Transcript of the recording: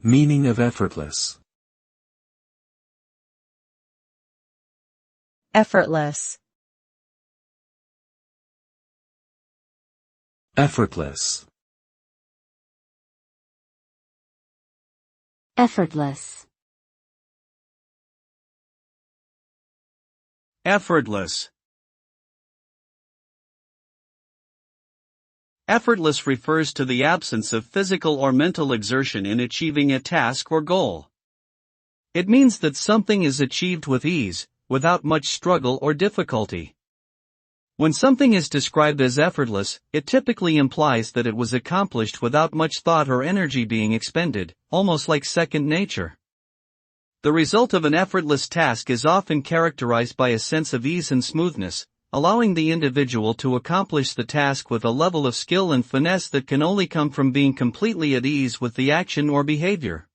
Meaning of effortless. Effortless. Effortless. Effortless. Effortless. Effortless refers to the absence of physical or mental exertion in achieving a task or goal. It means that something is achieved with ease, without much struggle or difficulty. When something is described as effortless, it typically implies that it was accomplished without much thought or energy being expended, almost like second nature. The result of an effortless task is often characterized by a sense of ease and smoothness, allowing the individual to accomplish the task with a level of skill and finesse that can only come from being completely at ease with the action or behavior.